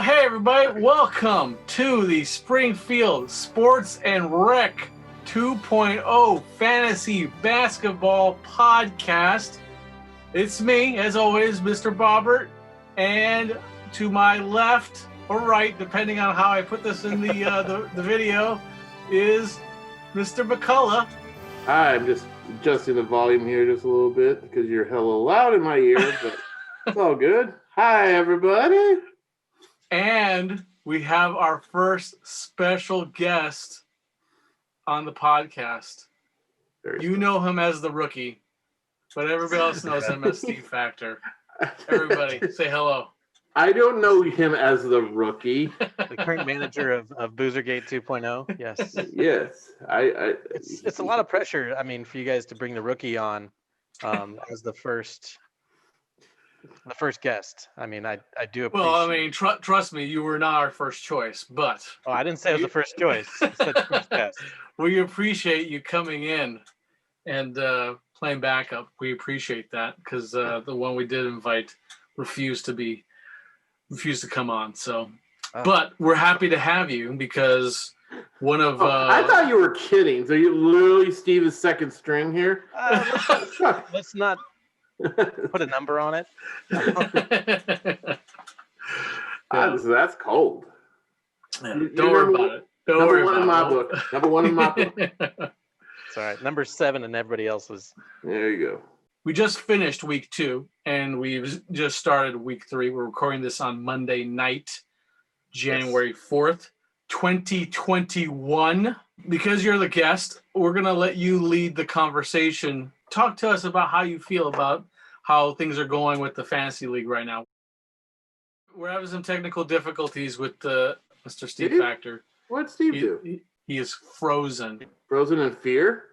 hey everybody, welcome to the Springfield Sports and Rec 2.0 Fantasy Basketball Podcast. It's me, as always, Mr. Bobert, and to my left or right, depending on how I put this in the video, is Mr. McCullough. Hi, I'm just adjusting the volume here just a little bit because you're hella loud in my ear, but it's all good. Hi, everybody. And we have our first special guest on the podcast. You know him as the rookie, but everybody else knows him as SteveFactor. Everybody, say hello. I don't know him as the rookie. The current manager of Boozergate 2.0. Yes. Yes. It's a lot of pressure, I mean, for you guys to bring the rookie on as the first guest. I mean, I do appreciate. Well, I mean, trust me, you were not our first choice, but. Oh, I didn't say it was the first choice. I said the first guest. We appreciate you coming in and playing backup. We appreciate that because the one we did invite refused to come on. So, but we're happy to have you because one of. I thought you were kidding. So you literally Steve's second string here. Let's not put a number on it. That's cold. Yeah, don't worry about it. Number one in my book. Number one in my book. It's all right. Number 7 and everybody else's. There you go. We just finished week 2 and we've just started week 3. We're recording this on Monday night, January 4th, 2021. Because you're the guest, we're going to let you lead the conversation. Talk to us about how you feel about how things are going with the fantasy league right now. We're having some technical difficulties with Mr. SteveFactor. What'd Steve do? He is frozen. Frozen in fear?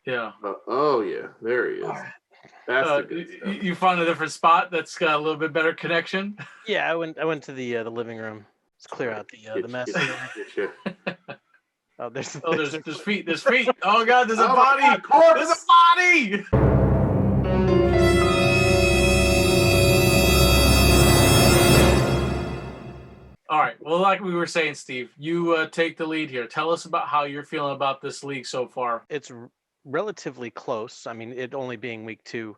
Yeah. Oh yeah, there he is. That's the good stuff. You found a different spot that's got a little bit better connection? Yeah, I went to the living room. Let's clear out the mess. Oh, there's feet. There's feet. Oh God, there's a body. There's a body. All right. Well, like we were saying, Steve, you take the lead here. Tell us about how you're feeling about this league so far. It's relatively close. I mean, it only being week 2.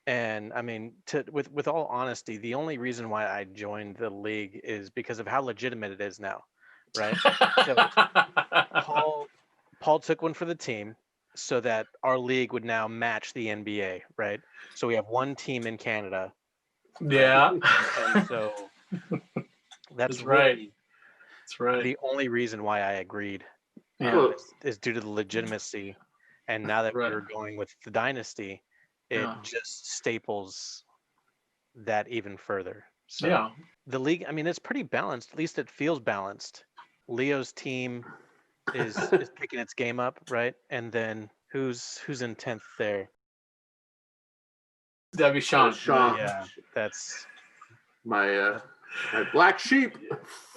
And I mean, with all honesty, the only reason why I joined the league is because of how legitimate it is now, right? So Paul took one for the team so that our league would now match the NBA, right? So we have one team in Canada. Yeah. And so that's right. Really that's right. The only reason why I agreed is due to the legitimacy. And now that we're going with the dynasty, it just staples that even further. So the league, I mean, it's pretty balanced. At least it feels balanced. Leo's team is picking its game up, right? And then who's in 10th there? That'd be Sean. Yeah, that's my black sheep.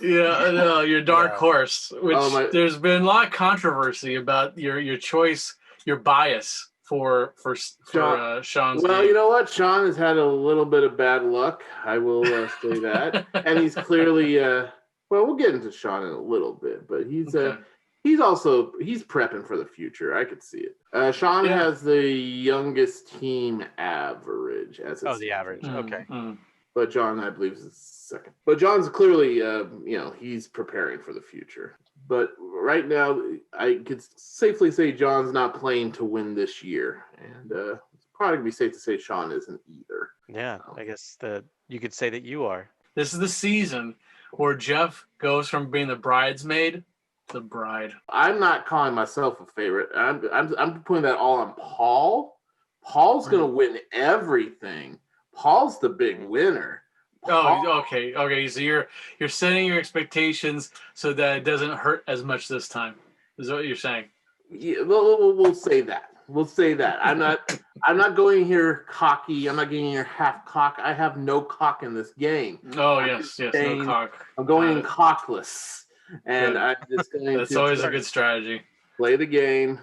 Yeah, no, your dark horse. Which there's been a lot of controversy about your choice, your bias for Sean's. Well, game. you know what? Sean has had a little bit of bad luck. I will say that, and he's clearly. Well, we'll get into Sean in a little bit, but he's prepping for the future. I could see it. Sean has the youngest team average as the average. Okay. But John, I believe, is second. But John's clearly, he's preparing for the future. But right now, I could safely say John's not playing to win this year, and it's probably gonna be safe to say Sean isn't either. Yeah, I guess you could say that you are. This is the season where Jeff goes from being the bridesmaid to bride. I'm not calling myself a favorite. I'm putting that all on Paul. Paul's gonna win everything. Paul's the big winner. Oh, okay. So you're setting your expectations so that it doesn't hurt as much this time. Is that what you're saying? Yeah, we'll say that. We'll say that. I'm not going here cocky. I'm not getting here half cock. I have no cock in this game. Oh yes, no cock. I'm going in cockless, and I'm just going. That's always a good strategy. Play the game,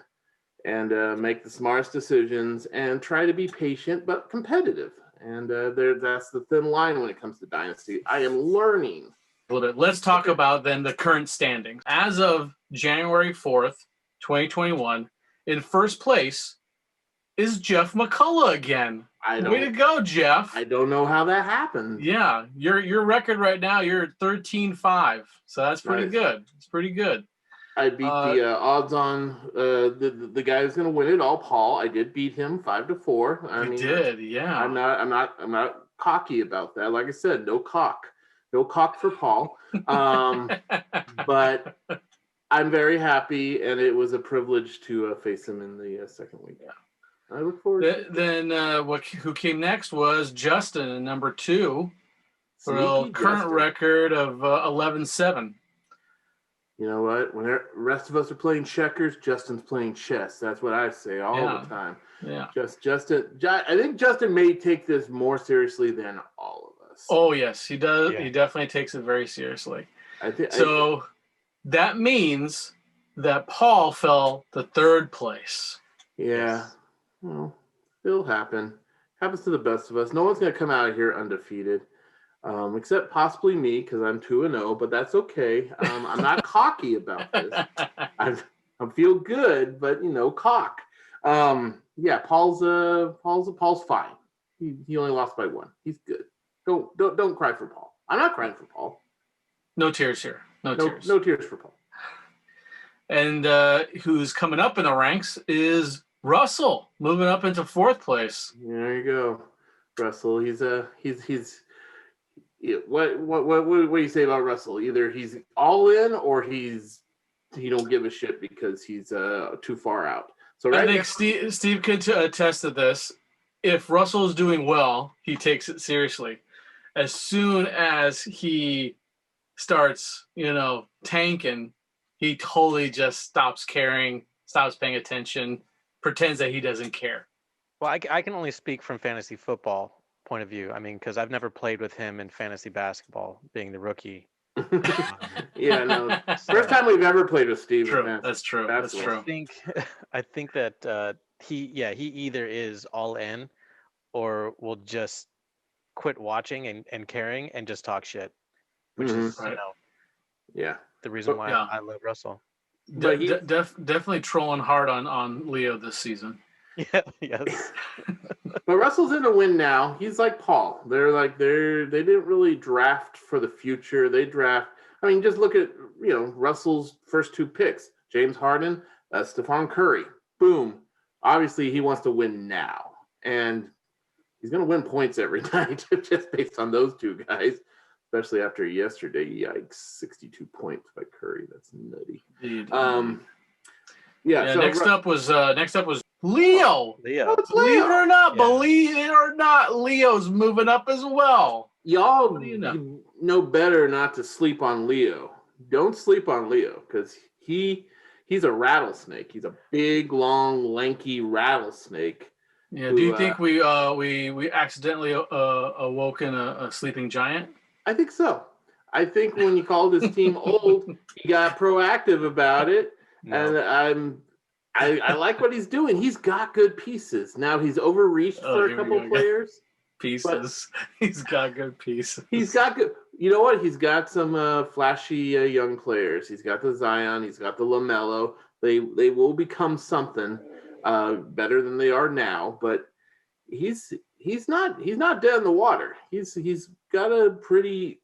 and make the smartest decisions, and try to be patient but competitive. And that's the thin line when it comes to dynasty. I am learning. A little bit. Let's talk about then the current standings. As of January 4th, 2021, in first place is Jeff McCullough again. Way to go, Jeff. I don't know how that happened. Yeah, your record right now, you're 13-5. So that's pretty good. It's pretty good. I beat the odds on the guy who's going to win it all, Paul. I did beat him 5-4. You did, yeah. I'm not cocky about that. Like I said, no cock for Paul. But I'm very happy, and it was a privilege to face him in the second week. Yeah. I look forward. Then who came next was Justin in number 2 for a current record of 11-7. You know what? When the rest of us are playing checkers, Justin's playing chess. That's what I say all the time. Yeah. Justin. I think Justin may take this more seriously than all of us. Oh yes, he does. Yeah. He definitely takes it very seriously. That means that Paul fell to 3rd place. Yeah. Well, it'll happen. Happens to the best of us. No one's going to come out of here undefeated. Except possibly me, because I'm 2-0, but that's okay. I'm not cocky about this. I feel good, but cock. Yeah, Paul's fine. He only lost by 1. He's good. Don't cry for Paul. I'm not crying for Paul. No tears here. No tears. No tears for Paul. And who's coming up in the ranks is Russell, moving up into 4th place. There you go, Russell. What do you say about Russell? Either he's all in or he don't give a shit because he's too far out. So I think Steve could attest to this. If Russell is doing well, he takes it seriously. As soon as he starts, tanking, he totally just stops caring, stops paying attention, pretends that he doesn't care. Well, I can only speak from fantasy football point of view. I mean, because I've never played with him in fantasy basketball, being the rookie. Yeah, no. First time we've ever played with Steve. True. That's true. That's true. I think that he either is all in or will just quit watching and caring and just talk shit, which is the reason why I love Russell. But definitely trolling hard on Leo this season. Yeah, yes. But Russell's in a win now. He's like Paul. They didn't really draft for the future. They draft. I mean, just look at Russell's first 2 picks: James Harden, Stephon Curry. Boom. Obviously, he wants to win now, and he's going to win points every night just based on those 2 guys. Especially after yesterday, yikes! 62 points by Curry. That's nutty. Next up was Leo. Leo. Believe it or not, Leo's moving up as well. Y'all know better not to sleep on Leo. Don't sleep on Leo because he's a rattlesnake. He's a big, long, lanky rattlesnake. Yeah. Do you think we accidentally awoken a sleeping giant? I think so. I think when you called his team old, he got proactive about it, and I like what he's doing. He's got good pieces. Now he's overreached for a couple of players. He's got good pieces. He's got good. You know what? He's got some flashy young players. He's got the Zion. He's got the LaMelo. They will become something better than they are now. But he's not dead in the water. He's got a pretty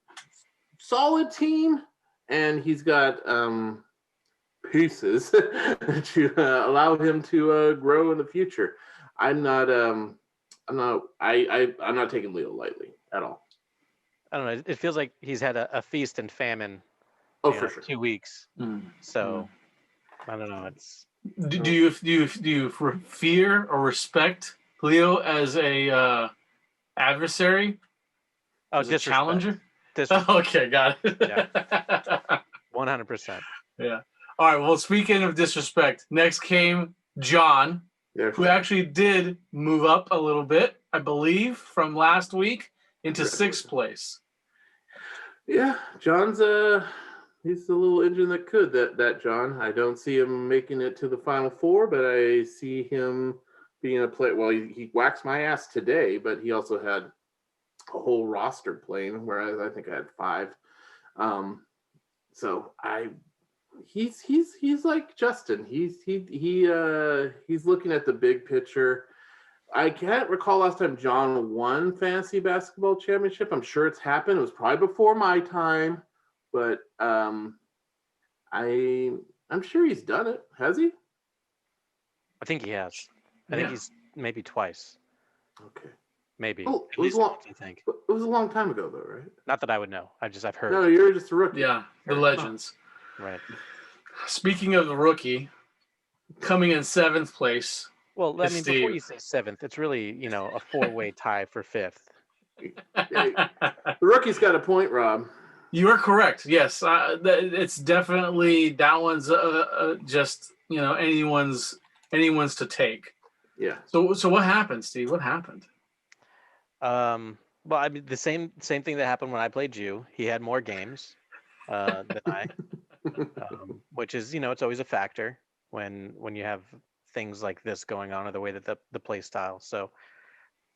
solid team, and he's got pieces to allow him to grow in the future. I'm not taking Leo lightly at all. I don't know. It feels like he's had a feast and famine. For sure. 2 weeks. So I don't know. It's. Do you fear or respect Leo as a adversary? Oh, as a challenger. Okay, got it. Yeah. 100%. Yeah. All right. Well, speaking of disrespect, next came John, who actually did move up a little bit, I believe, from last week into 6th place. Yeah, John's he's the little engine that could. That John. I don't see him making it to the Final Four, but I see him being a player. Well, he waxed my ass today, but he also had a whole roster playing, whereas I think I had 5. So he's like Justin. He's looking at the big picture. I can't recall last time John won fantasy basketball championship. I'm sure it's happened. It was probably before my time, but I'm sure he's done it. Has he? I think he has. I think he's maybe twice. Okay. Maybe. Oh, At least once, I think. It was a long time ago, though, right? Not that I would know. I've heard. No, you're just a rookie. Yeah, the legends. Right. Speaking of the rookie, coming in 7th place. Well, I mean, Steve. before you say 7th, it's really, a 4-way tie for 5th. Hey, the rookie's got a point, Rob. You are correct. Yes, it's definitely that one's just anyone's to take. Yeah. So what happened, Steve? What happened? Well, I mean, the same thing that happened when I played you. He had more games than I, which is, it's always a factor when you have things like this going on, or the way that the play style. So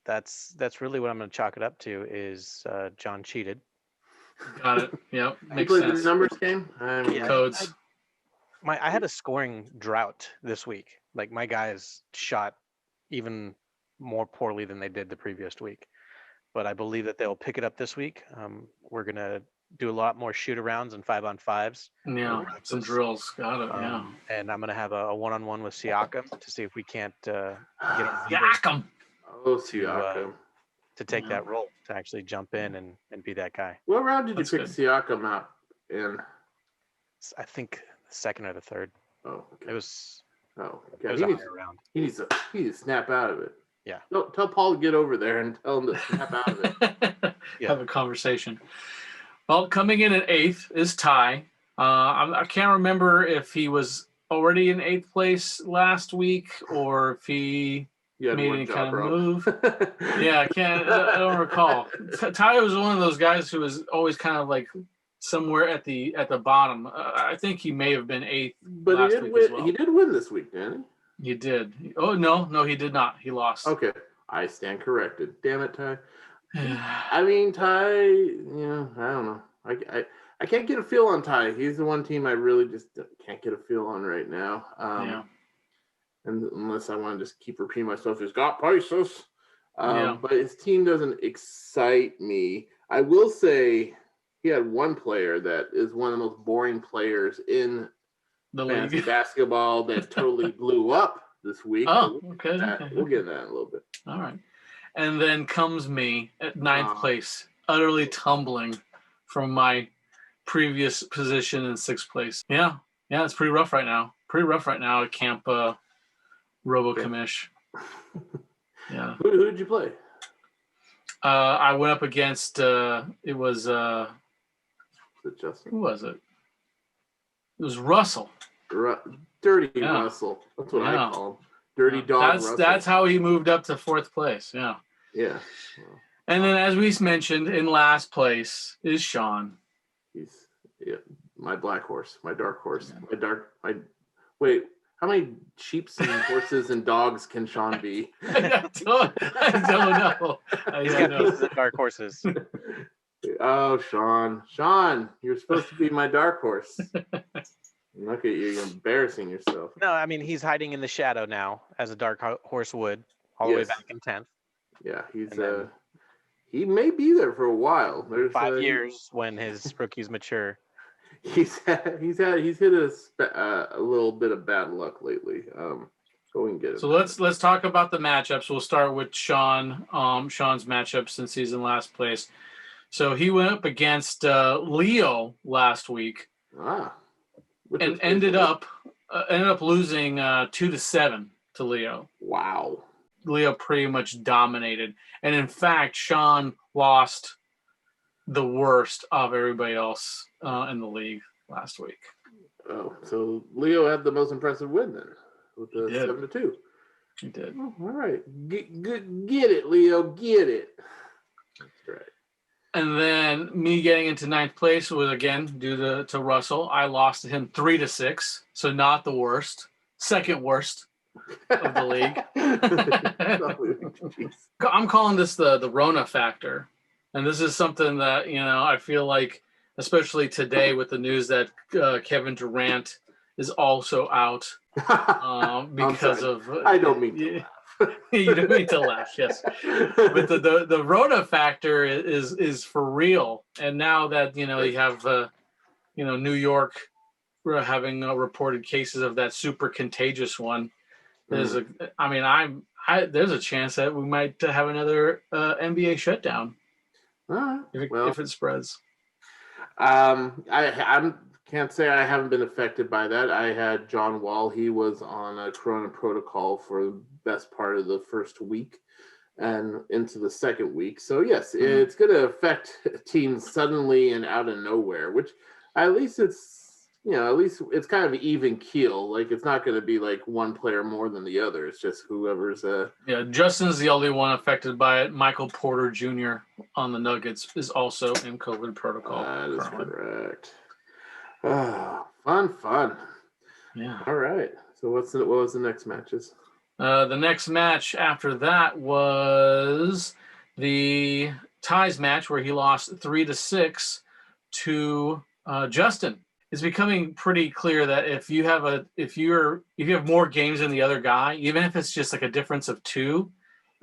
that's really what I'm going to chalk it up to is John cheated. Got it. Yep. You played the numbers game? Codes. I had a scoring drought this week. Like, my guys shot even more poorly than they did the previous week. But I believe that they'll pick it up this week. We're going to do a lot more shoot-arounds and 5-on-5s. Yeah, some drills. Got it, yeah. And I'm going to have a one-on-one with Siakam to see if we can't get him Siakam! Oh, Siakam. To take that role, to actually jump in and be that guy. What round did you pick Siakam out in? I think the 2nd or the 3rd. Oh, okay. It was a higher round. He needs to snap out of it. Yeah. Tell Paul to get over there and tell him to snap out of it. Have a conversation. Well, coming in at 8th is Ty. I can't remember if he was already in 8th place last week or if he made any kind of move. Yeah, I don't recall. Ty was one of those guys who was always kind of like somewhere at the bottom. I think he may have been 8th. But he did win. Well. He did win this week, didn't he? He did. Oh no, he did not. He lost. Okay, I stand corrected. Damn it, Ty. I mean, Ty. Yeah, I don't know. I can't get a feel on Ty. He's the one team I really just can't get a feel on right now. And unless I want to just keep repeating myself, he's got prices. But his team doesn't excite me. I will say he had one player that is one of the most boring players in the fantasy basketball that totally blew up this week. Oh, okay. We'll get into that in a little bit. All right. And then comes me at 9th place, utterly tumbling from my previous position in 6th place. Yeah, it's pretty rough right now. To camp Robo-Commish. Yeah. Who did you play? I went up against it was it Justin? Who was it? It was Russell. Dirty Russell. That's what I call him. Dirty dog Russell. That's how he moved up to 4th place. Yeah. Yeah. And then, as we mentioned, in last place is Sean. He's my black horse, my dark horse, wait. How many sheep and horses and dogs can Sean be? I don't know. He's got pieces of dark horses. Oh, Sean, you're supposed to be my dark horse. Look at you, you're embarrassing yourself. No, I mean, he's hiding in the shadow now, as a dark horse would, all the way back in 10th. Yeah, he may be there for a while. There's 5 years when his rookies mature. He's hit a little bit of bad luck lately. So we can get it. So let's talk about the matchups. We'll start with Sean. Sean's matchup since he's in last place. So he went up against Leo last week, and ended up losing 2-7 to Leo. Wow. Leo pretty much dominated, and in fact, Sean lost the worst of everybody else in the league last week. Oh, so Leo had the most impressive win then, with the 7-2. He did. Oh, all right, get it, Leo, get it. That's right. And then me getting into 9th place was again due to Russell. I lost to him 3-6, so not the worst, second worst of the league. I'm calling this the Rona factor. And this is something that, I feel like, especially today with the news that Kevin Durant is also out because of. I don't mean to laugh. You don't mean to laugh, yes. But the Rona factor is for real. And now that, you have, New York having reported cases of that super contagious one, there's a chance that we might have another NBA shutdown. If it spreads. I can't say I haven't been affected by that. I had John Wall. He was on a Corona protocol for the best part of the first week and into the second week. So yes, it's going to affect teams suddenly and out of nowhere, which at least it's kind of even keel. Like it's not going to be like one player more than the other. It's just whoever's Justin's the only one affected by it. Michael Porter Jr. on the Nuggets is also in COVID protocol. That is correct. Oh, fun. Yeah. All right. So what was the next matches? The next match after that was the ties match where he lost 3-6 to Justin. It's becoming pretty clear that if you have more games than the other guy, even if it's just like a difference of 2,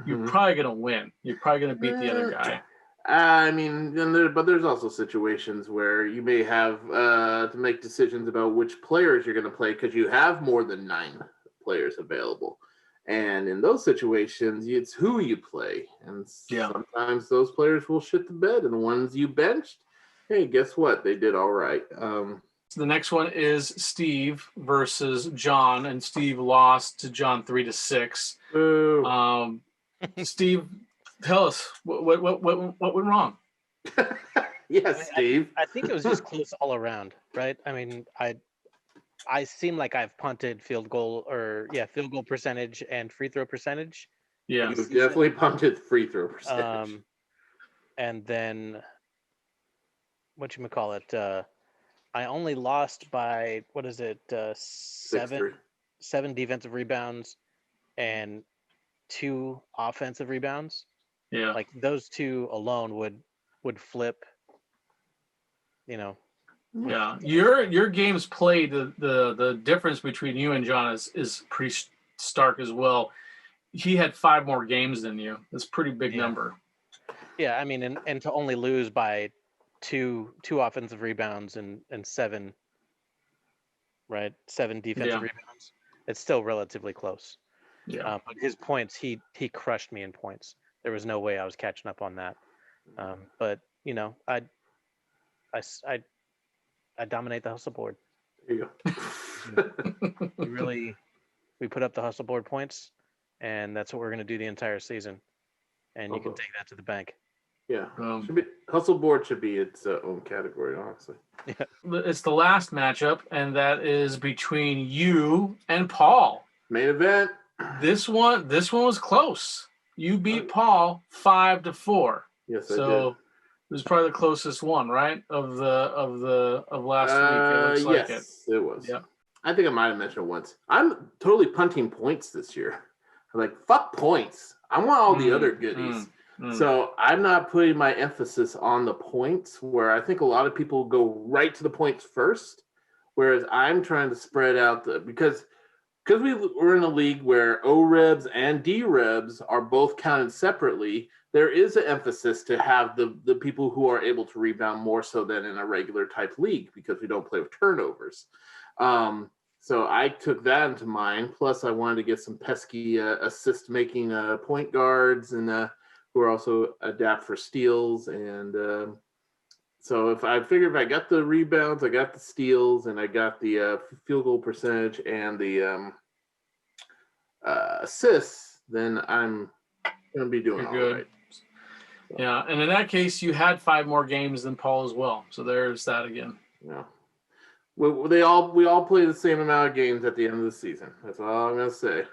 you're probably gonna win. You're probably gonna beat the other guy. I mean, but there's also situations where you may have to make decisions about which players you're going to play because you have more than 9 players available. And in those situations, it's who you play. And sometimes those players will shit the bed. And the ones you benched, hey, guess what? They did all right. So the next one is Steve versus John. And Steve lost to John 3-6. Ooh. Steve, tell us what went wrong. Yes, Steve. I think it was just close all around, right? I mean, I seem like I've punted field goal percentage and free throw percentage. Yeah, you've definitely punted free throw percentage. And then whatchamacallit, I only lost by 7 defensive rebounds and 2 offensive rebounds. Yeah, like those 2 alone would flip. Yeah, your games played. The difference between you and John is pretty stark as well. He had 5 more games than you. That's a pretty big number. Yeah, I mean, and to only lose by 2 offensive rebounds and 7, right? 7 defensive rebounds. It's still relatively close. Yeah, but his points, he crushed me in points. There was no way I was catching up on that. But I dominate the hustle board. There you go. We put up the hustle board points, and that's what we're going to do the entire season. And you can take that to the bank. Yeah, hustle board should be its own category, honestly. Yeah, it's the last matchup, and that is between you and Paul. Main event. This one was close. You beat Paul 5-4. Yes, I did. So it was probably the closest one, right? Of last week. It looks like it was. Yeah. I think I might have mentioned it once. I'm totally punting points this year. I'm like, fuck points. I want all the other goodies. So I'm not putting my emphasis on the points, where I think a lot of people go right to the points first, whereas I'm trying to spread out because we're in a league where OREBs and DREBs are both counted separately. There is an emphasis to have the people who are able to rebound more so than in a regular type league, because we don't play with turnovers. So I took that into mind. Plus, I wanted to get some pesky assist-making point guards and who are also adapt for steals. And so if I got the rebounds, I got the steals, and I got the field goal percentage and the assists, then I'm going to be doing all right. So. Yeah, and in that case, you had 5 more games than Paul as well. So there's that again. Yeah. We all play the same amount of games at the end of the season. That's all I'm going to say.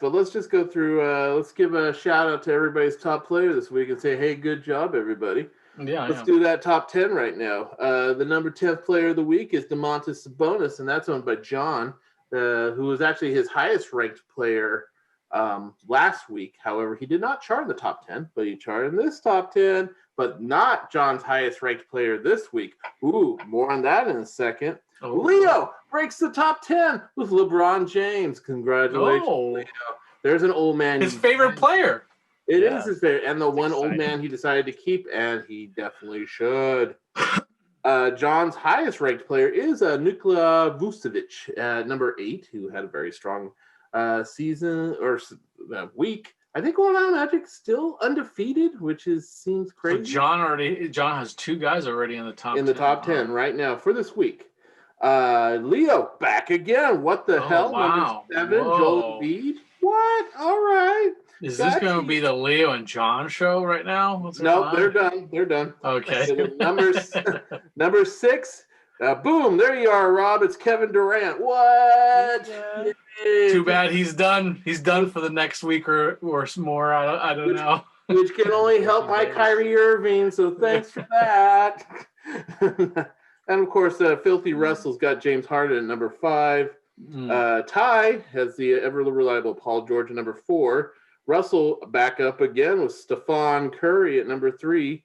But let's just go through. Let's give a shout out to everybody's top player this week and say, hey, good job, everybody. Yeah. Let's do that top 10 right now. The number 10th player of the week is Domantas Sabonis, and that's owned by John, who was actually his highest ranked player last week. However, he did not chart in the top 10, but he charted in this top 10, but not John's highest ranked player this week. Ooh, more on that in a second. Oh. Leo breaks the top 10 with LeBron James. Congratulations, Leo. There's an old man. His favorite player. It is his favorite. And the one old man he decided to keep, and he definitely should. John's highest ranked player is Nikola Vucevic at number 8, who had a very strong season or week. I think Orlando Magic still undefeated, which seems crazy. So John has 2 guys already in the top 10. In the top 10 right now for this week. Leo back again. What the hell? Wow. Number 7, Joel Embiid. What? All right. Is this going to be the Leo and John show right now? No, they're done. They're done. Okay. Number 6. Boom! There you are, Rob. It's Kevin Durant. What? Yeah. Too bad he's done. He's done for the next week or more. I don't know. Which can only help my Kyrie Irving. So thanks for that. And of course, Filthy Russell's got James Harden at number 5. Ty has the ever reliable Paul George at number 4. Russell back up again with Stephen Curry at number 3.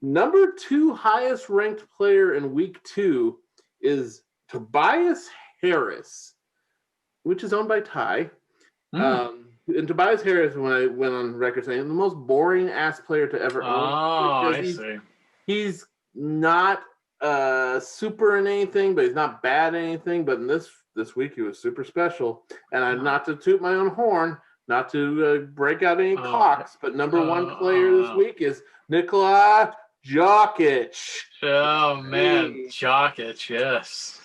Number 2 highest ranked player in week 2 is Tobias Harris, which is owned by Ty. And Tobias Harris, when I went on record saying the most boring ass player to ever own. I see. He's not super in anything, but he's not bad at anything. But in this week, he was super special. And I'm not to toot my own horn, not to break out any cocks, but number 1 player this week is Nikola Jokic. Oh, man. Jokic, yes.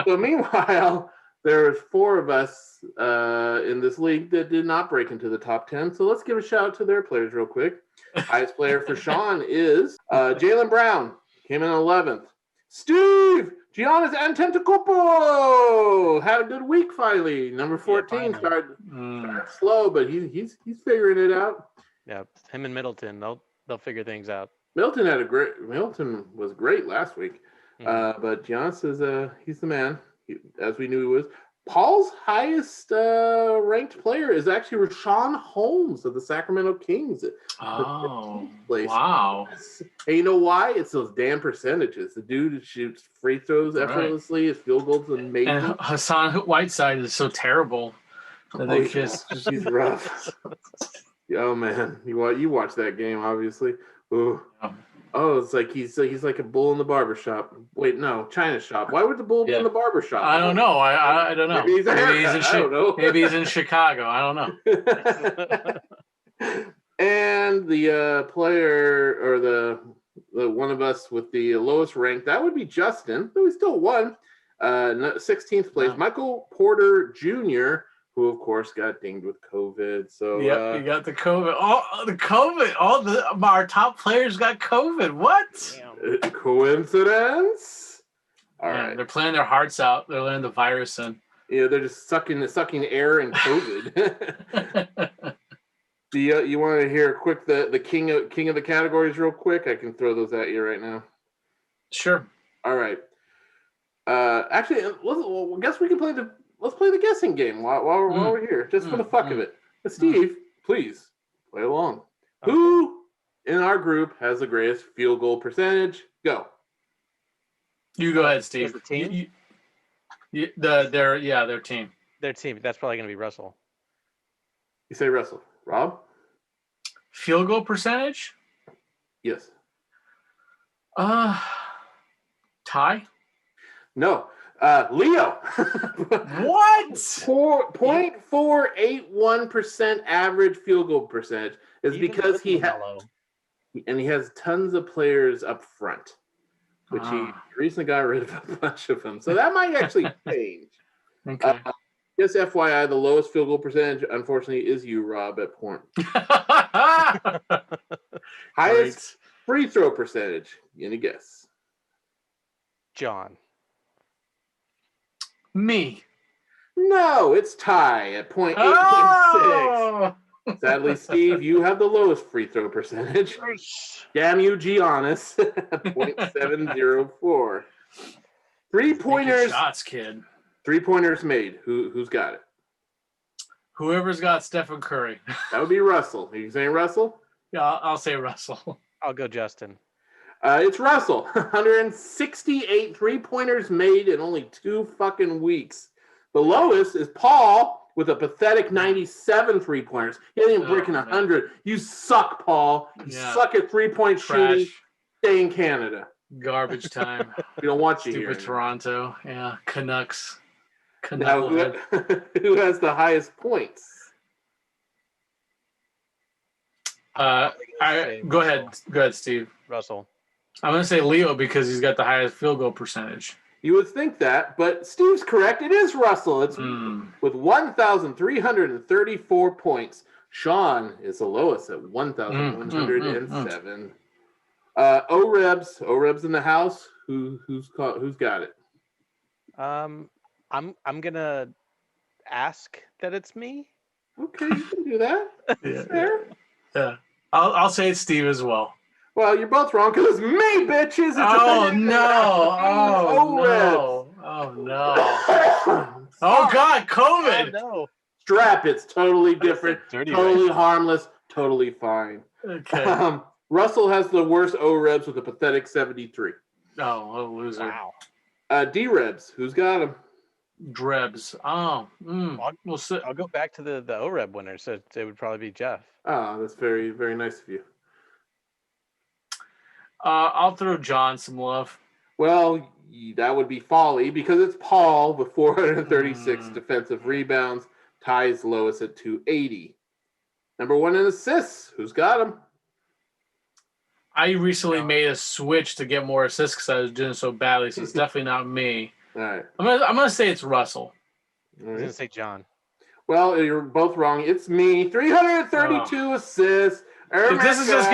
So meanwhile, there's 4 of us in this league that did not break into the top 10. So let's give a shout out to their players real quick. Highest player for Sean is Jalen Brown. Came in 11th. Steve! Giannis Antetokounmpo had a good week finally. Number 14 started slow, but he's figuring it out. Yeah, him and Middleton, they'll figure things out. Middleton was great last week, but Giannis he's the man, as we knew he was. Paul's highest ranked player is actually Richaun Holmes of the Sacramento Kings. Oh, wow. Hey, you know why? It's those damn percentages. The dude shoots free throws effortlessly. His field goals amazing. And Hassan Whiteside is so terrible that he's rough. Oh, man. You watch that game, obviously. Ooh. Yeah. Oh, it's like he's like a bull in the barber shop. Wait, no, China shop. Why would the bull be in the barber shop? I don't know. I don't know. Maybe he's in Chicago. I don't know. And the player or the one of us with the lowest rank, that would be Justin, though he still won. 16th place, Michael Porter Jr., who of course got dinged with COVID. So you got the COVID. All our top players got COVID. What? Coincidence? All right. They're playing their hearts out. They're letting the virus in. Yeah, they're just sucking air and COVID. Do you want to hear quick the king of the categories real quick? I can throw those at you right now. Sure. All right. Actually, I guess we can let's play the guessing game while we're here, just for the fuck of it. But Steve, please play along. Okay. Who in our group has the greatest field goal percentage? Go. You go ahead, Steve. The team? Their team. Their team. That's probably going to be Russell. You say Russell. Rob? Field goal percentage? Yes. Ty? No. Leo. What? 0.481% average field goal percentage is because he has tons of players up front, which he recently got rid of a bunch of them. So that might actually change. Okay. Just FYI, the lowest field goal percentage, unfortunately, is you, Rob, at point. Highest free throw percentage. Any guess? John. Me. No, it's Ty at 0.816. Sadly, Steve, you have the lowest free throw percentage. Damn you, Giannis, 0.704. 3-pointers. Shots, kid. 3-pointers made. Who's got it? Whoever's got Stephen Curry. That would be Russell. Are you saying Russell? Yeah, I'll say Russell. I'll go Justin. It's Russell. 168 3-pointers made in only 2 fucking weeks. The lowest is Paul with a pathetic 97 3-pointers. He ain't even breaking 100. You suck, Paul. You suck at 3-point shooting. Stay in Canada. Garbage time. We don't want you Stupid here. Toronto. Yeah, Canucks. Now, who has the highest points? Go ahead, Steve. Russell. I'm going to say Leo because he's got the highest field goal percentage. You would think that, but Steve's correct. It is Russell. It's with 1,334 points. Sean is the lowest at 1,107. OREBs in the house. Who's got it? I'm gonna ask that it's me. Okay, you can do that. Yeah. Fair. Yeah. I'll say it's Steve as well. Well, you're both wrong because it's me, bitches. It's Oh no! Oh God! COVID. Oh, no. Strap. It's totally different. Totally harmless. Totally fine. Okay. Russell has the worst OREBs with a pathetic 73. Oh, what a loser. Wow. DREBs. Who's got them? Drebs. Oh. I'll go back to the OREB winner, so it would probably be Jeff. Oh, that's very, very nice of you. I'll throw John some love. Well, that would be folly because it's Paul with 436 defensive rebounds, ties lowest at 280. Number 1 in assists. Who's got him? I recently made a switch to get more assists because I was doing so badly, so it's definitely not me. All right. I'm gonna say it's Russell. I was gonna say John. Well, you're both wrong. It's me. 332 assists. If this is just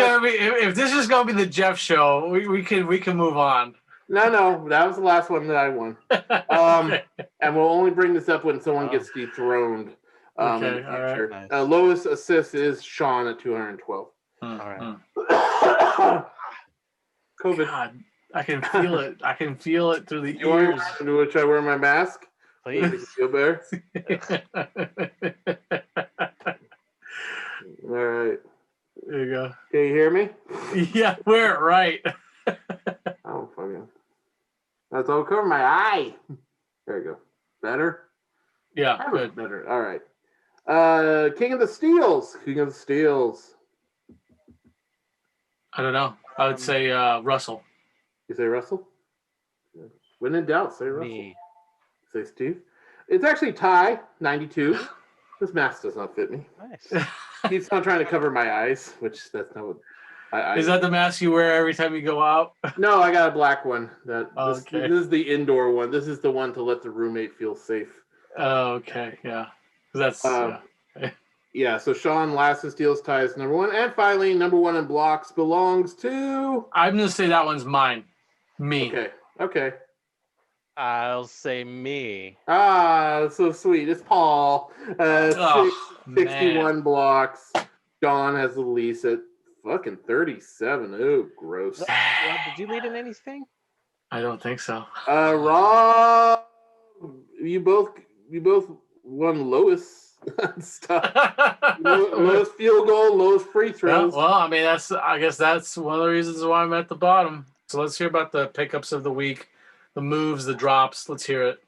gonna be the Jeff show, we can move on. No, that was the last one that I won. And we'll only bring this up when someone gets dethroned. In the future. Nice. Lowest assist is Sean at 212. All right. COVID. God, I can feel it. I can feel it through the Should I wear my mask? Please. Feel better? All right. There you go. Can you hear me? Yeah, wear it right. Oh, fucking. That's all cover my eye. There you go. Better? Yeah, good. Better. All right. King of the Steals. I don't know. I would say Russell. You say Russell? When in doubt, say Russell. Me. Say Steve. It's actually Ty, 92. This mask does not fit me. Nice. He's not trying to cover my eyes, which that's not what Is that the mask you wear every time you go out? No, I got a black one. This is the indoor one. This is the one to let the roommate feel safe. Oh, okay. Yeah. That's yeah, so Sean last in steals, ties number 1. And finally, number 1 in blocks belongs to... I'm going to say that one's mine. Me. Okay. I'll say me. That's so sweet. It's Paul. 61 blocks. Sean has the least at fucking 37. Oh, gross. Rob, did you lead in anything? I don't think so. Rob, you both won lowest stuff. Lowest field goal, lowest free throws. Well, I mean, I guess that's one of the reasons why I'm at the bottom. So let's hear about the pickups of the week, the moves, the drops. Let's hear it.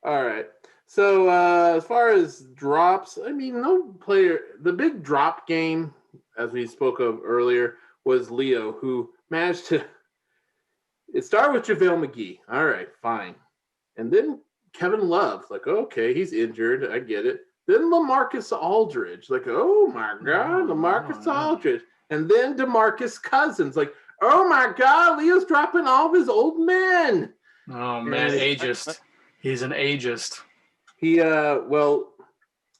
All right. So as far as drops, I mean, no player. The big drop game, as we spoke of earlier, was Leo, who managed to. It started with JaVale McGee. All right, fine. And then Kevin Love, like, okay, he's injured. I get it. Then LaMarcus Aldridge, like, oh my God, LaMarcus Aldridge. And then DeMarcus Cousins, like, oh my God, Leo's dropping all of his old men. Oh man, ageist. He's an ageist. He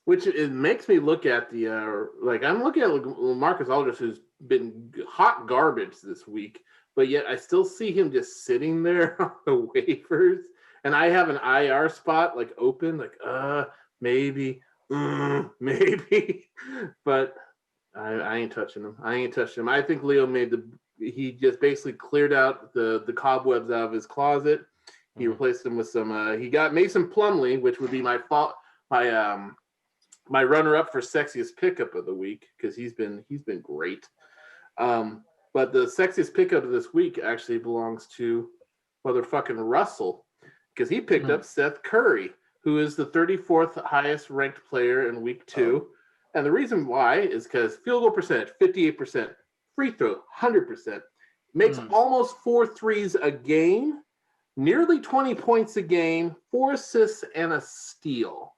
which it makes me look at the I'm looking at LaMarcus Aldridge, who's been hot garbage this week, but yet I still see him just sitting there on the waivers, and I have an IR spot like open, like maybe, but I ain't touching him. I think Leo he just basically cleared out the cobwebs out of his closet. He replaced them with some. He got Mason Plumlee, which would be my my runner-up for sexiest pickup of the week because he's been great. But the sexiest pickup of this week actually belongs to motherfucking Russell because he picked up Seth Curry, who is the 34th highest ranked player in week 2. And the reason why is because field goal percentage, 58%, free throw, 100%, makes almost 4 threes a game, nearly 20 points a game, 4 assists, and a steal.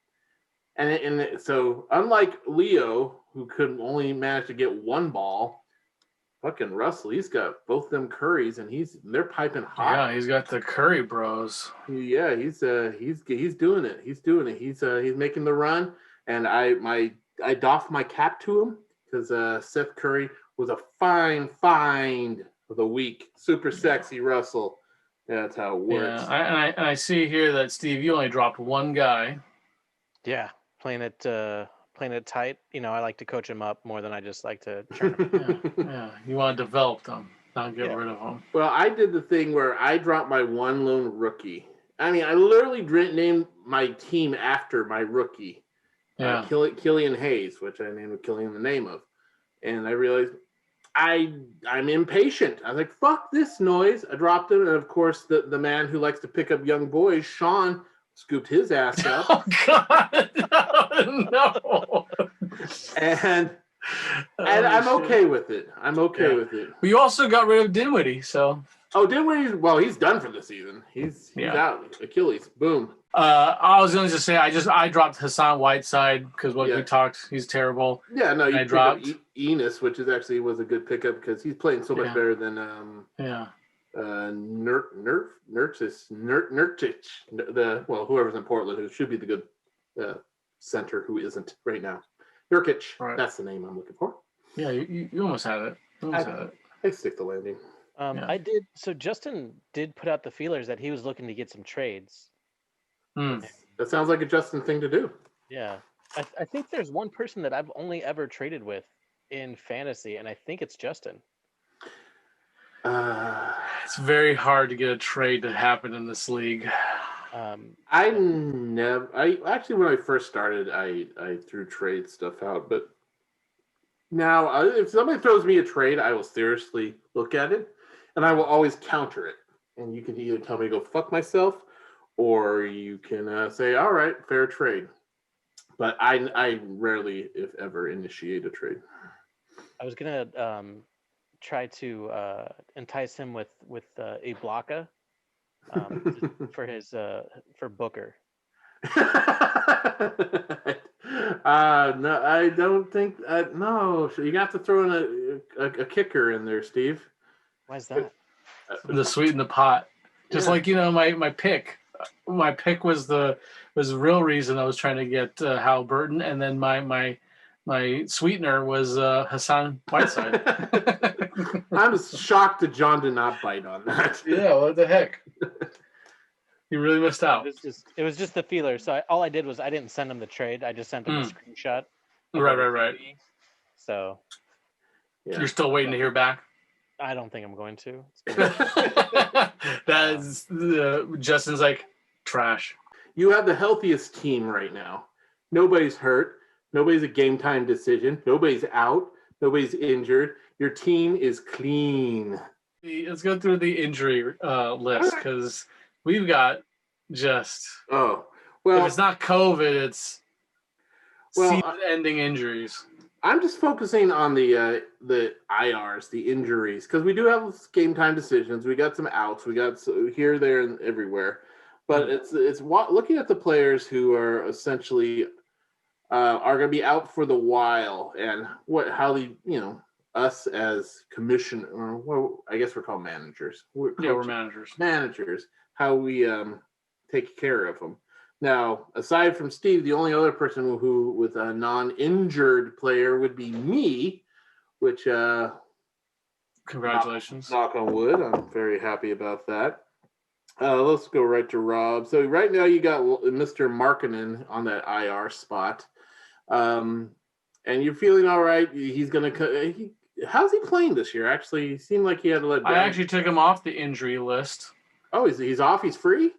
And so unlike Leo, who could only manage to get 1 ball, fucking Russell, he's got both them Currys, and they're piping hot. Yeah, he's got the Curry bros. Yeah, he's doing it. He's doing it. He's making the run, and I doff my cap to him because Seth Curry was a fine find of the week. Super sexy Russell. Yeah, that's how it works. Yeah, and I see here that Steve, you only dropped 1 guy. Yeah, playing it tight. I like to coach him up more than I just like to churn him. Yeah. You want to develop them, not get rid of them. Well, I did the thing where I dropped my 1 lone rookie. I mean, I literally named my team after my rookie, Killian Hayes, which I named Killian the name of. And I realized I'm impatient. I was like, fuck this noise. I dropped him. And, of course, the man who likes to pick up young boys, Sean, scooped his ass up. Oh, God. No. And I'm okay with it. I'm okay with it. We also got rid of Dinwiddie, so. Oh, Dinwiddie, well, he's done for the season. He's out. Achilles. Boom. I was going to just say, I dropped Hassan Whiteside because we talked, he's terrible. Yeah, no, you dropped Enos, which was a good pickup because he's playing so much better than Nurkic, whoever's in Portland, who should be the good center, who isn't right now. Jokic, that's the name I'm looking for. Yeah, you almost had it. I stick the landing. I did. So Justin did put out the feelers that he was looking to get some trades. That sounds like a Justin thing to do. Yeah, I think there's one person that I've only ever traded with in fantasy, and I think it's Justin. It's very hard to get a trade to happen in this league. When I first started, I threw trade stuff out, but now if somebody throws me a trade, I will seriously look at it, and I will always counter it. And you can either tell me to go fuck myself, or you can say, all right, fair trade. But I rarely, if ever, initiate a trade. I was gonna try to entice him with a Ibaka for Booker. No, I don't think. No, you got to throw in a kicker in there, Steve. Why is that? The sweeten the pot. Just like my pick. My pick was the real reason I was trying to get Halliburton, and then my sweetener was Hassan Whiteside. I'm shocked that John did not bite on that. Yeah, what the heck? You really missed out. It was just the feeler. So all I did was I didn't send him the trade. I just sent him a screenshot. Right. So you're still waiting to hear back? I don't think I'm going to. That's Justin's like trash. You have the healthiest team right now. Nobody's hurt. Nobody's a game time decision. Nobody's out. Nobody's injured. Your team is clean. Let's go through the injury list because we've got just if it's not COVID, it's season-ending injuries. I'm just focusing on the IRs, the injuries, because we do have game time decisions. We got some outs. We got here, there, and everywhere. But it's looking at the players who are essentially are going to be out for the while, and us as commission, or I guess we're called managers. We're managers. Managers, how we take care of them. Now, aside from Steve, the only other person who with a non-injured player would be me, which congratulations. Knock on wood. I'm very happy about that. Let's go right to Rob. So right now you got Mr. Markkanen on that IR spot. And you're feeling all right. He's going to how's he playing this year? Actually, he seemed like he had to let down. I actually took him off the injury list. Oh, he's off? He's free?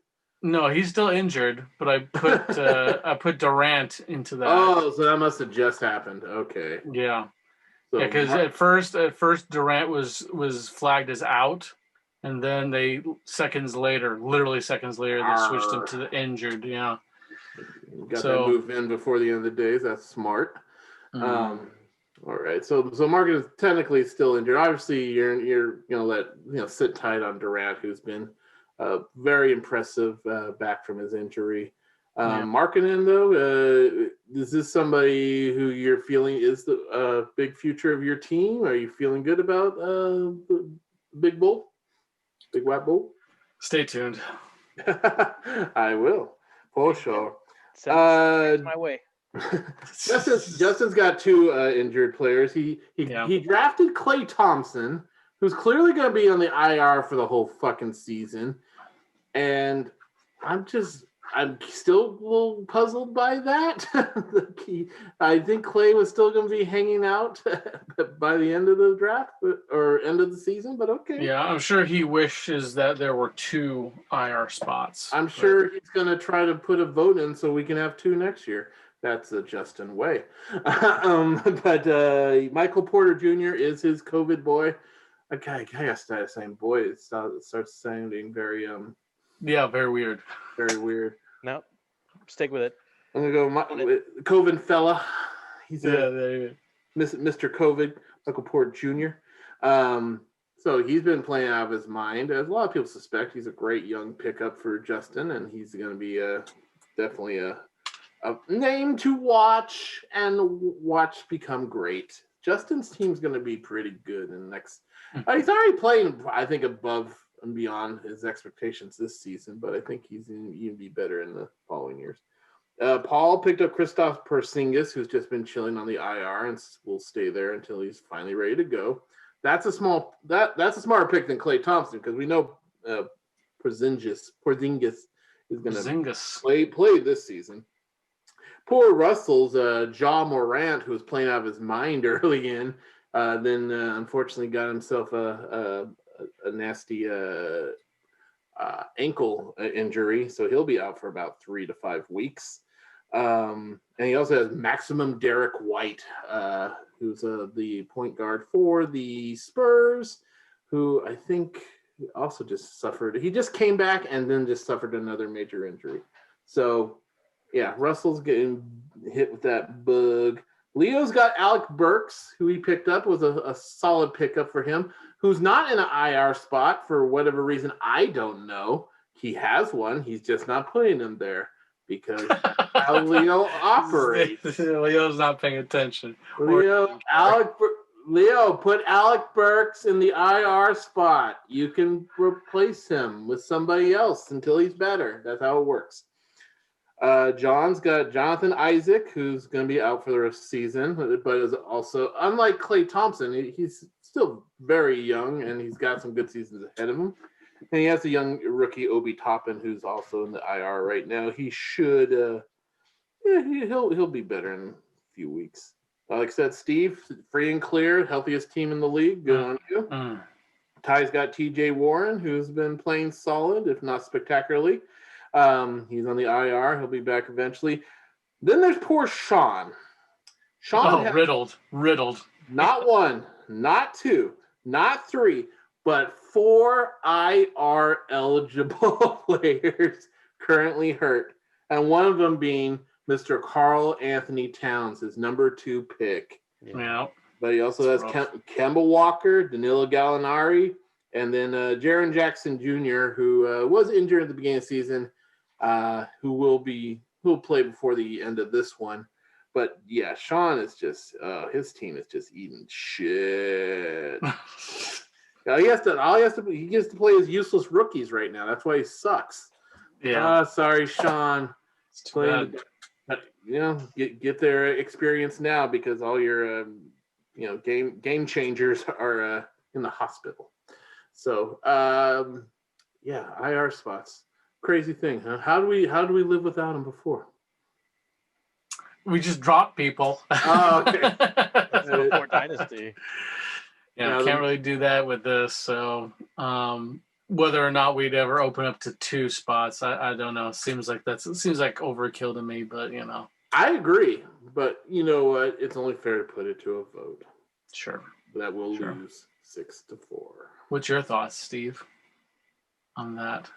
No, he's still injured, but I put Durant into that. Oh, so that must have just happened. Okay. Yeah. So Yeah, because at first Durant was flagged as out, and then literally seconds later, they switched him to the injured. Yeah. Got that move in before the end of the days. That's smart. All right. So Marcus is technically still injured. Obviously, you're gonna let sit tight on Durant, who's been very impressive back from his injury. Markkanen, though, is this somebody who you're feeling is the big future of your team? Are you feeling good about Big White Bull? Stay tuned. I will, for sure. My way. Justin's got two injured players. He drafted Klay Thompson, who's clearly going to be on the IR for the whole fucking season, and I'm still a little puzzled by that. I think Klay was still going to be hanging out by the end of the draft or end of the season, but okay. Yeah, I'm sure he wishes that there were 2 IR spots. I'm sure he's going to try to put a vote in so we can have 2 next year. That's the Justin way. But Michael Porter Jr. is his COVID boy. I gotta start saying boy. It starts sounding very very weird. Very weird. No, stick with it. I'm gonna go COVID fella. He's Mr. COVID, Michael Porter Jr. So he's been playing out of his mind. As a lot of people suspect, he's a great young pickup for Justin, and he's going to be definitely a name to watch become great. Justin's team's going to be pretty good in the next. He's already playing, I think, above and beyond his expectations this season, but I think he's going to even be better in the following years. Paul picked up Kristaps Porzingis, who's just been chilling on the IR and will stay there until he's finally ready to go. That's a smarter pick than Klay Thompson because we know Porzingis is going to play this season. Poor Russell's Ja Morant, who was playing out of his mind early in, then unfortunately got himself a nasty ankle injury, so he'll be out for about 3 to 5 weeks. And he also has Maximum Derek White, who's the point guard for the Spurs, who I think also just suffered. He just came back and then just suffered another major injury. So, yeah, Russell's getting hit with that bug. Leo's got Alec Burks, who he picked up, was a solid pickup for him, who's not in an IR spot for whatever reason. I don't know. He has one. He's just not putting him there because how Leo operates. Leo's not paying attention. Leo, put Alec Burks in the IR spot. You can replace him with somebody else until he's better. That's how it works. John's got Jonathan Isaac, who's going to be out for the rest of the season, but is also, unlike Klay Thompson, he's still very young, and he's got some good seasons ahead of him. And he has a young rookie, Obi Toppin, who's also in the IR right now. He should, he'll be better in a few weeks. Like I said, Steve, free and clear, healthiest team in the league. Good on you. Ty's got TJ Warren, who's been playing solid, if not spectacularly. He's on the IR. He'll be back eventually. Then there's poor Sean. Riddled. Not 1, not 2, not 3, but 4 IR eligible players currently hurt. And one of them being Mr. Karl Anthony Towns, his number 2 pick. Yeah. But he also has Kemba Walker, Danilo Gallinari, and then Jaren Jackson Jr., who was injured at the beginning of the season, who will play before the end of this one. But yeah, Sean is just his team is just eating shit. He gets to play his useless rookies right now. That's why he sucks. Yeah. Sorry, Sean. It's too bad. Get their experience now because all your game changers are in the hospital. So IR spots. Crazy thing, huh? How do we live without them before? We just drop people. Oh, okay. That's before Dynasty. Can't really do that with this. So whether or not we'd ever open up to 2 spots. I don't know. It seems like overkill to me, but I agree, but you know what? It's only fair to put it to a vote. Sure. That will lose 6-4. What's your thoughts, Steve, on that?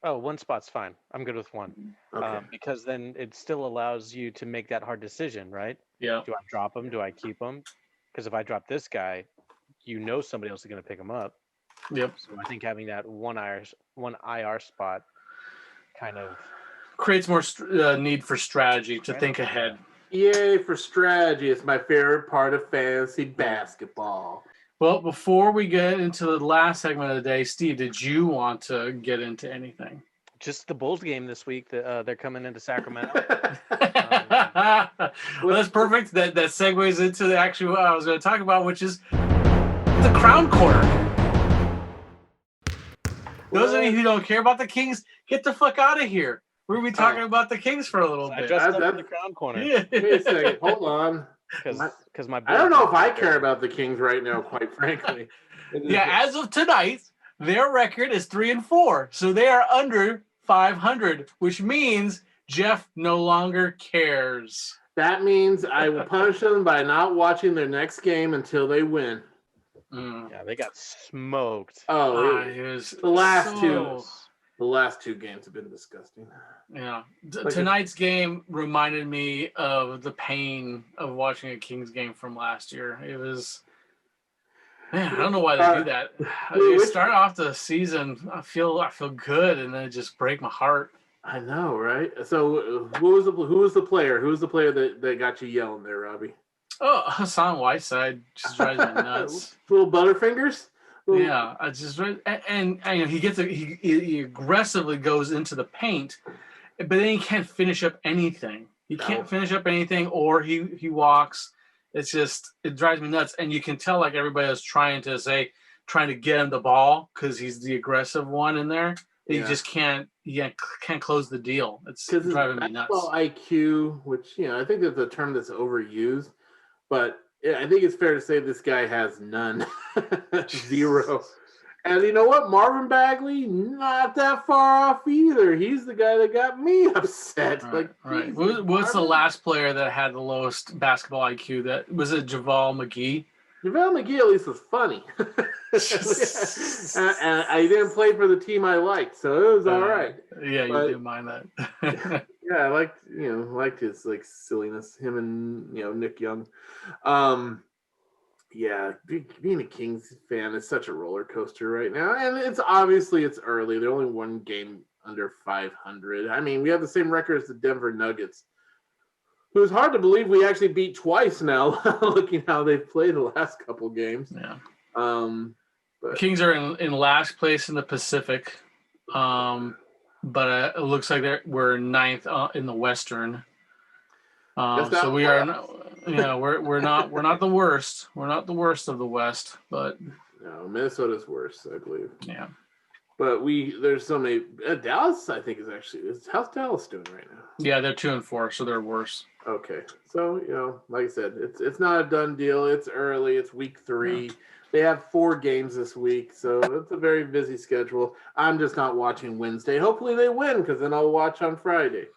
Oh, 1 spot's fine. I'm good with 1. Okay. Because then it still allows you to make that hard decision, right? Yeah. Do I drop him? Do I keep him? Because if I drop this guy, somebody else is going to pick him up. Yep. So I think having that one IR spot kind of creates more need for strategy to think ahead. Yay for strategy. It's my favorite part of fantasy basketball. Well, before we get into the last segment of the day, Steve, did you want to get into anything? Just the Bulls game this week. They're coming into Sacramento. Well, that's perfect. That segues into actually what I was going to talk about, which is the Crown Corner. Those of you who don't care about the Kings, get the fuck out of here. We're going to be talking about the Kings for a little bit. I dressed up in the Crown Corner. Yeah. Wait a second. Hold on. Because my I don't know if I care about the Kings right now, quite frankly. Yeah, as of tonight, their record is 3-4. So they are under 500, which means Jeff no longer cares. That means I will punish them by not watching their next game until they win. Yeah, they got smoked. Oh, it was the last two. The last 2 games have been disgusting. Yeah. Tonight's game reminded me of the pain of watching a Kings game from last year. It was, man, I don't know why they do that. You start off the season, I feel good, and then it just break my heart. I know, right? So who was the player? Who was the player that got you yelling there, Robbie? Oh, Hassan Whiteside just drives me nuts. Little Butterfingers? Yeah, I just and he aggressively goes into the paint, but then he can't finish up anything. He can't finish up anything, or he walks. It drives me nuts, and you can tell like everybody is trying to get him the ball because he's the aggressive one in there. Yeah. He just can't close the deal. It's driving me nuts. IQ, which I think that's a term that's overused, but I think it's fair to say this guy has none. 0. And you know what? Marvin Bagley, not that far off either. He's the guy that got me upset. Right. What's the last player that had the lowest basketball IQ? That was it. JaVale McGee. JaVale McGee at least was funny. and I didn't play for the team I liked, so it was all right. Yeah, you didn't mind that. Yeah, I liked his silliness. Him and Nick Young. Yeah, being a Kings fan is such a roller coaster right now, and it's early. They're only 1 game under 500. I mean, we have the same record as the Denver Nuggets. It was hard to believe we actually beat twice now, looking how they've played the last couple games. Yeah. But the Kings are in last place in the Pacific, but it looks like we're 9th in the Western. So we are, we're not the worst. We're not the worst of the West, but no, Minnesota's worse, I believe. Yeah. But there's so many. Dallas, I think, how's Dallas doing right now? Yeah, they're 2-4, so they're worse. Okay, so like I said, it's not a done deal. It's early. It's week 3. Yeah. They have 4 games this week, so it's a very busy schedule. I'm just not watching Wednesday. Hopefully they win, because then I'll watch on Friday.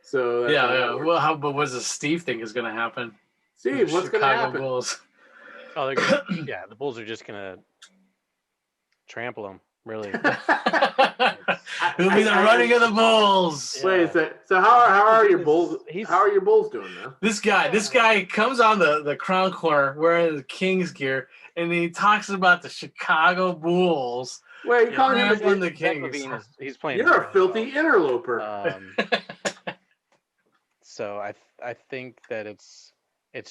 So that's Well, but what does Steve think is going to happen? Steve, what's going to happen? Bulls. Oh, the Bulls are just going to trample them. Really, it'll be the running of the Bulls. Wait a second. So how are your Bulls? How are your Bulls doing now? This guy comes on the Crown Corner wearing the Kings gear, and he talks about the Chicago Bulls. Wait, you calling him the Kings? He's playing. You're a filthy interloper. So I think that it's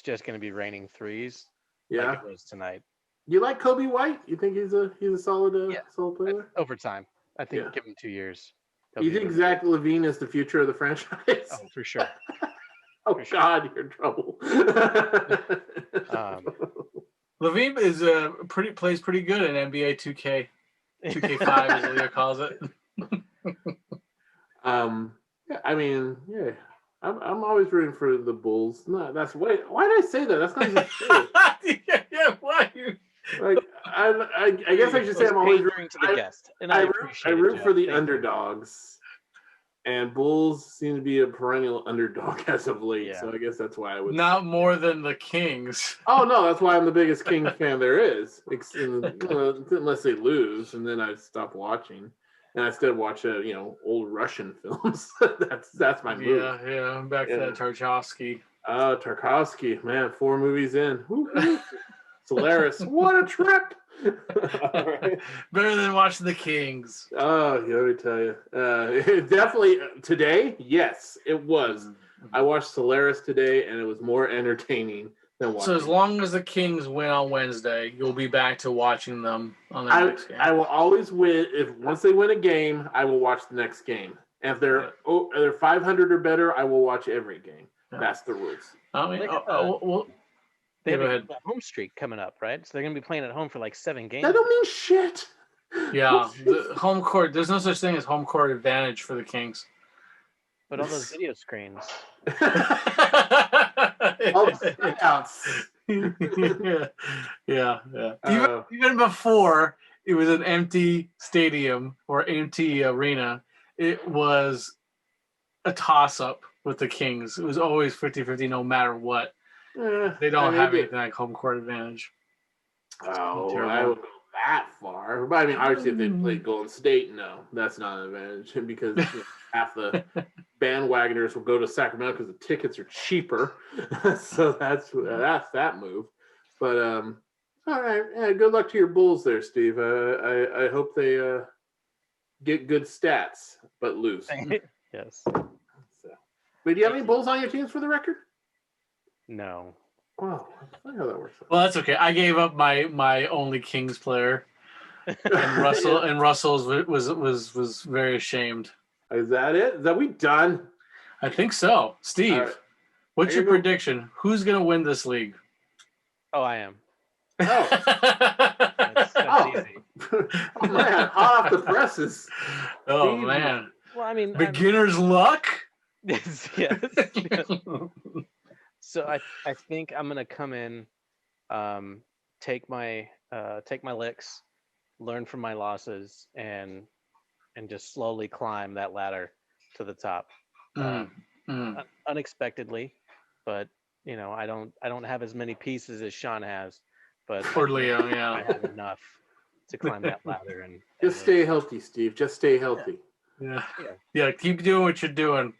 just going to be raining threes. Yeah, like it was tonight. You like Kobe White? You think he's a solid solid player? Over time, I think give him 2 years. You think Zach LaVine is the future of the franchise? Oh, for sure. God, you're in trouble. LaVine is plays pretty good in NBA 2K. 2K5 as Leo calls it. I mean, yeah. I'm always rooting for the Bulls. No, why did I say that? That's not even true. Yeah, why? I guess I should say I'm always rooting to the guest, and I root for the underdogs. And Bulls seem to be a perennial underdog as of late, so I guess that's why I would. Not more than the Kings. Oh no, that's why I'm the biggest Kings fan there is. Unless they lose, and then I stop watching, and I instead watch old Russian films. that's my move. Yeah. I'm back to that Tarkovsky. Tarkovsky, man, 4 movies in. Solaris, what a trip! All right. Better than watching the Kings. Oh, let me tell you. Definitely today, yes, it was. I watched Solaris today, and it was more entertaining than watching. So as long as the Kings win on Wednesday, you'll be back to watching them on the next game. I will always win. Once they win a game, I will watch the next game. And if they're 500 or better, I will watch every game. Yeah. That's the rules. They have a home streak coming up, right? So they're going to be playing at home for like 7 games. That don't mean shit. Yeah, the home court. There's no such thing as home court advantage for the Kings. But all those video screens. All the yeah. Even before it was an empty stadium or empty arena, it was a toss-up with the Kings. It was always 50-50 no matter what. They don't have anything like home court advantage. Oh, I would go that far. But I mean, obviously, if they played Golden State, no, that's not an advantage because half the bandwagoners will go to Sacramento because the tickets are cheaper. So that's that move. But all right, good luck to your Bulls there, Steve. I hope they get good stats but lose. Yes. So. Wait, do you have any Bulls on your teams for the record? No. Wow, I don't know how that works. Well, that's okay. I gave up my only Kings player, and Russell was very ashamed. Is that it? Is that we done? I think so. Steve, right. What's your prediction? Who's gonna win this league? Oh, I am. Oh, that's easy. Oh man, hot off the presses. Oh man. Well, I mean, beginner's luck. Yes. So I think I'm gonna come in, take my licks, learn from my losses, and just slowly climb that ladder to the top, unexpectedly. But I don't have as many pieces as Sean has, but or Leo, yeah, I have enough to climb that ladder and just stay healthy, Steve. Just stay healthy. Yeah. Keep doing what you're doing.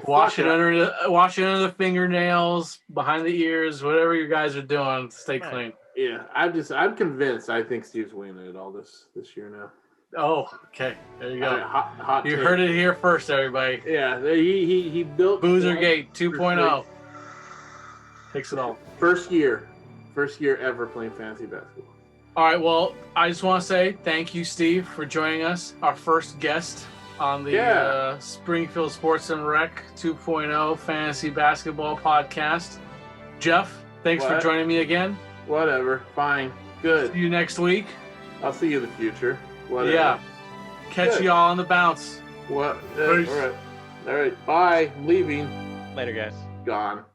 Wash it under the fingernails, behind the ears, whatever you guys are doing. Stay clean. Yeah, I'm convinced. I think Steve's winning it all this year now. Oh, okay. There you go. Hot you take. heard it here first, everybody. Yeah, he built Boozergate 2.0. Takes it all. First year ever playing fantasy basketball. All right. Well, I just want to say thank you, Steve, for joining us. Our first guest on the Springfield Sports and Rec 2.0 Fantasy Basketball Podcast. Jeff, thanks for joining me again. Whatever. Fine. Good. See you next week. I'll see you in the future. Whatever. Yeah. Catch y'all on the bounce. What? All right. Bye. I'm leaving. Later, guys. Gone.